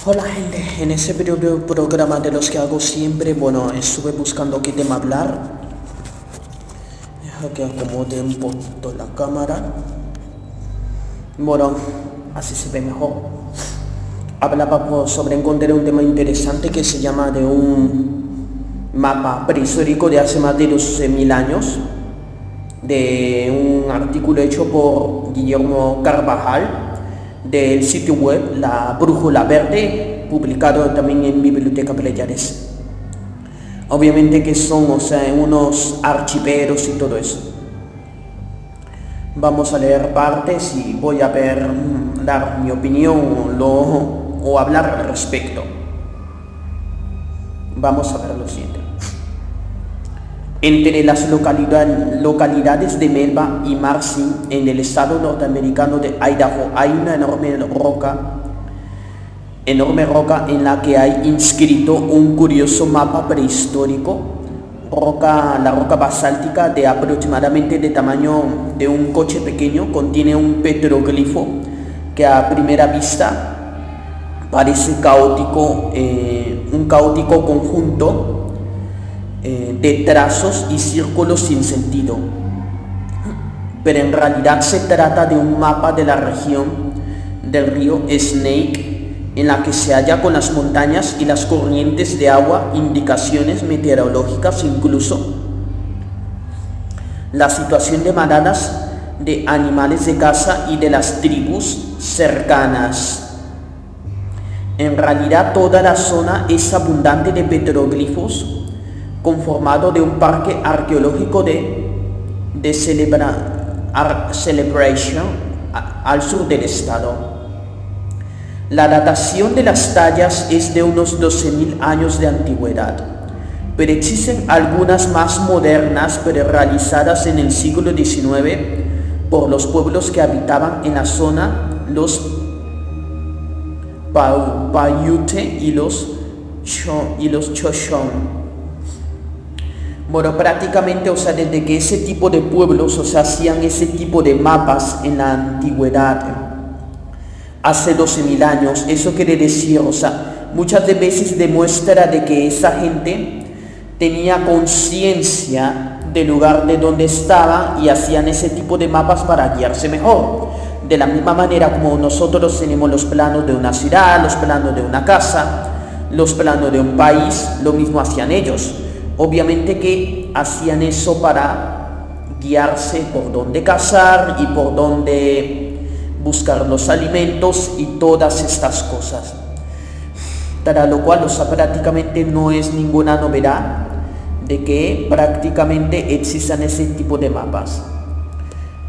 Hola gente, en ese breve programa de los que hago siempre, bueno, estuve buscando qué tema hablar. Deja que acomode un poquito la cámara. Bueno, así se ve mejor. Hablaba sobre encontrar un tema interesante que se llama de un mapa prehistórico de hace más de 12.000 años, de un artículo hecho por Guillermo Carvajal, del sitio web La Brújula Verde, publicado también en Biblioteca Pleiades. Obviamente que son, unos archiveros y todo eso. Vamos a leer partes y voy a dar mi opinión o hablar al respecto. Vamos a ver lo siguiente. Entre las localidades de Melba y Marcy, en el estado norteamericano de Idaho, hay una enorme roca en la que hay inscrito un curioso mapa prehistórico. La roca basáltica, de aproximadamente de tamaño de un coche pequeño, contiene un petroglifo que a primera vista parece caótico, un caótico conjunto de trazos y círculos sin sentido, pero en realidad se trata de un mapa de la región del río Snake, en la que se halla con las montañas y las corrientes de agua, indicaciones meteorológicas, incluso la situación de manadas de animales de caza y de las tribus cercanas. En realidad toda la zona es abundante de petroglifos, conformado de un parque arqueológico de Celebration al sur del estado. La datación de las tallas es de unos 12.000 años de antigüedad, pero existen algunas más modernas, pero realizadas en el siglo XIX por los pueblos que habitaban en la zona, los Paiute y los Shoshone. Bueno, prácticamente, desde que ese tipo de pueblos, hacían ese tipo de mapas en la antigüedad, hace 12.000 años, eso quiere decir, muchas de veces demuestra de que esa gente tenía conciencia del lugar de donde estaba y hacían ese tipo de mapas para guiarse mejor. De la misma manera como nosotros tenemos los planos de una ciudad, los planos de una casa, los planos de un país, lo mismo hacían ellos. Obviamente que hacían eso para guiarse por dónde cazar y por dónde buscar los alimentos y todas estas cosas. Para lo cual, prácticamente no es ninguna novedad de que prácticamente existan ese tipo de mapas.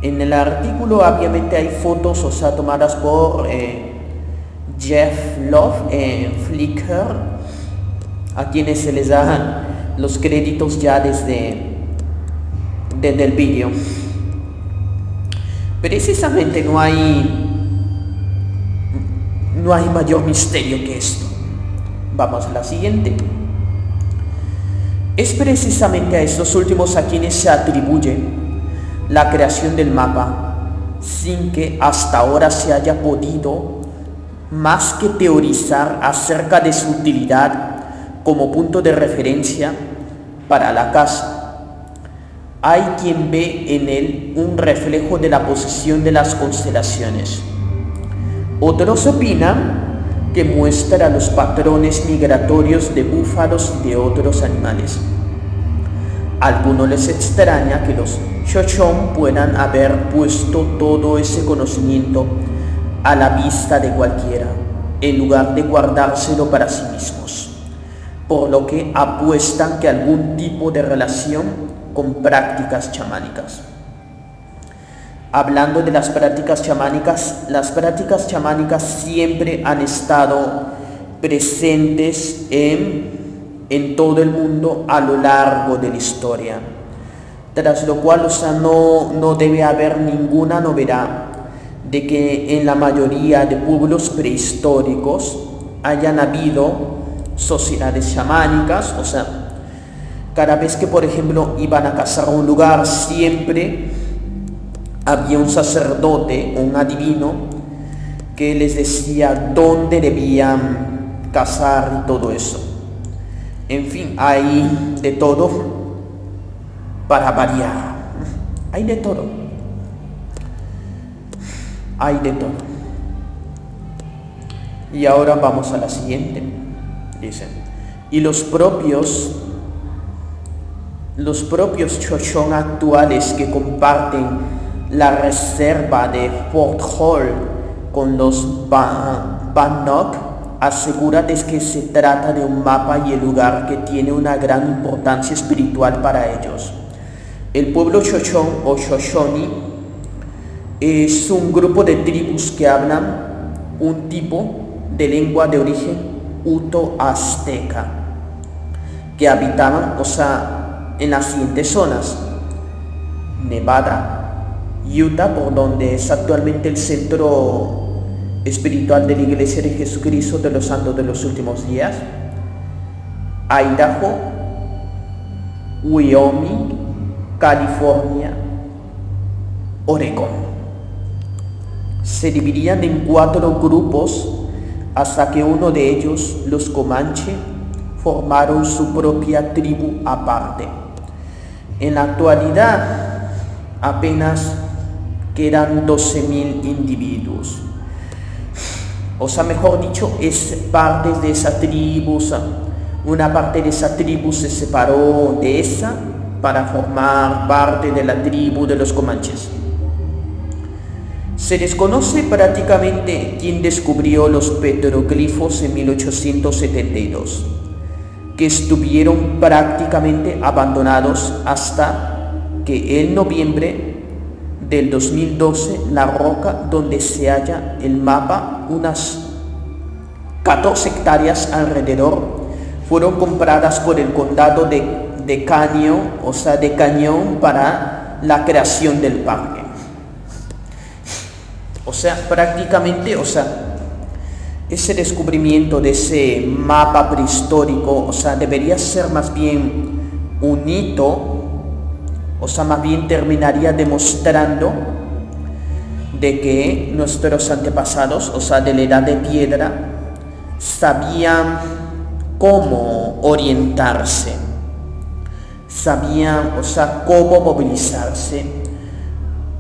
En el artículo obviamente hay fotos, tomadas por Jeff Love en Flickr, a quienes se les da los créditos ya desde el vídeo. Precisamente no hay mayor misterio que esto. Vamos a la siguiente. Es precisamente a estos últimos a quienes se atribuye la creación del mapa, sin que hasta ahora se haya podido más que teorizar acerca de su utilidad como punto de referencia para la caza. Hay quien ve en él un reflejo de la posición de las constelaciones. Otros opinan que muestra los patrones migratorios de búfalos y de otros animales. A algunos les extraña que los Shoshone puedan haber puesto todo ese conocimiento a la vista de cualquiera, en lugar de guardárselo para sí mismos, por lo que apuestan que algún tipo de relación con prácticas chamánicas. Hablando de las prácticas chamánicas siempre han estado presentes en todo el mundo a lo largo de la historia, tras lo cual no debe haber ninguna novedad de que en la mayoría de pueblos prehistóricos hayan habido sociedades chamánicas. Cada vez que, por ejemplo, iban a cazar a un lugar, siempre había un sacerdote o un adivino que les decía dónde debían cazar y todo eso. En fin, hay de todo para variar. Hay de todo. Hay de todo. Y ahora vamos a la siguiente. Dicen, y los propios chochón actuales que comparten la reserva de Fort Hall con los Bannock aseguran que se trata de un mapa y el lugar que tiene una gran importancia espiritual para ellos. El pueblo chochón o Shoshone es un grupo de tribus que hablan un tipo de lengua de origen uto-azteca que habitaban, en las siguientes zonas: Nevada, Utah, por donde es actualmente el centro espiritual de la Iglesia de Jesucristo de los Santos de los Últimos Días, Idaho, Wyoming, California, Oregón. Se dividían en 4 grupos hasta que uno de ellos, los Comanche, formaron su propia tribu aparte. En la actualidad apenas quedan 12,000 individuos. Mejor dicho, es parte de esa tribu, una parte de esa tribu se separó de esa para formar parte de la tribu de los Comanches. Se desconoce prácticamente quién descubrió los petroglifos en 1872, que estuvieron prácticamente abandonados hasta que en noviembre del 2012 la roca donde se halla el mapa, unas 14 hectáreas alrededor, fueron compradas por el condado de Cañón para la creación del parque. Prácticamente, ese descubrimiento de ese mapa prehistórico, debería ser más bien un hito, más bien terminaría demostrando de que nuestros antepasados, de la edad de piedra, sabían cómo orientarse, sabían, cómo movilizarse,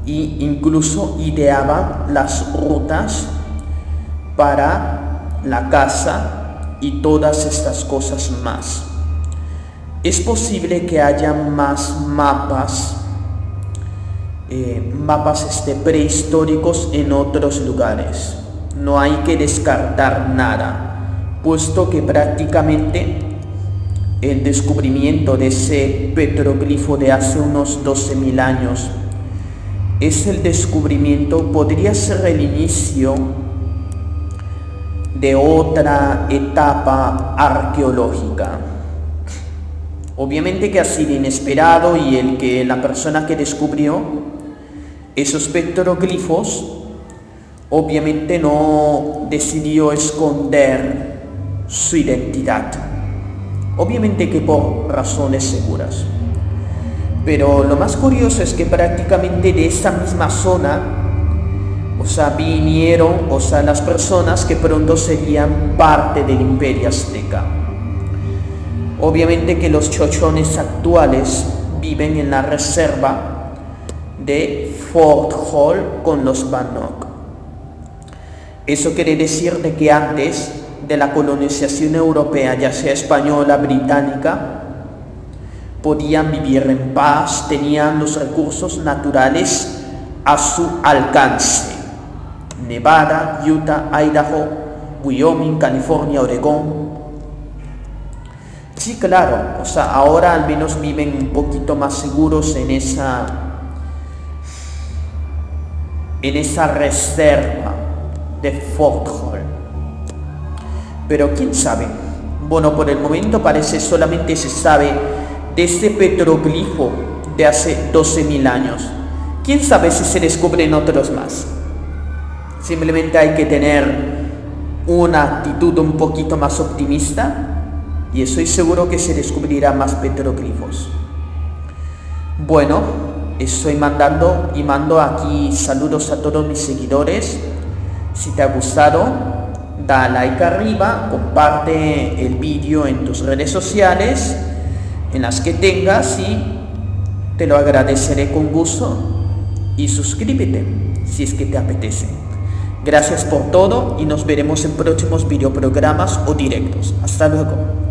e incluso ideaban las rutas para la caza y todas estas cosas más. Es posible que haya más mapas prehistóricos en otros lugares. No hay que descartar nada, puesto que prácticamente el descubrimiento de ese petroglifo de hace unos 12,000 años es el descubrimiento, podría ser el inicio de otra etapa arqueológica. Obviamente que ha sido inesperado, y la persona que descubrió esos petroglifos obviamente no decidió esconder su identidad, obviamente que por razones seguras. Pero lo más curioso es que prácticamente de esa misma zona, vinieron, las personas que pronto serían parte del Imperio Azteca. Obviamente que los chochones actuales viven en la reserva de Fort Hall con los Bannock. Eso quiere decir de que antes de la colonización europea, ya sea española, británica, podían vivir en paz, tenían los recursos naturales a su alcance. Nevada, Utah, Idaho, Wyoming, California, Oregón. Sí, claro, ahora al menos viven un poquito más seguros en esa reserva de Fort Hall. Pero quién sabe. Bueno, por el momento solamente se sabe de ese petroglifo de hace 12,000 años. ¿Quién sabe si se descubren otros más? Simplemente hay que tener una actitud un poquito más optimista y estoy seguro que se descubrirá más petroglifos. Bueno, estoy mando aquí saludos a todos mis seguidores. Si te ha gustado, da like arriba, comparte el vídeo en tus redes sociales, en las que tengas, y te lo agradeceré con gusto. Y suscríbete si es que te apetece. Gracias por todo y nos veremos en próximos videoprogramas o directos. Hasta luego.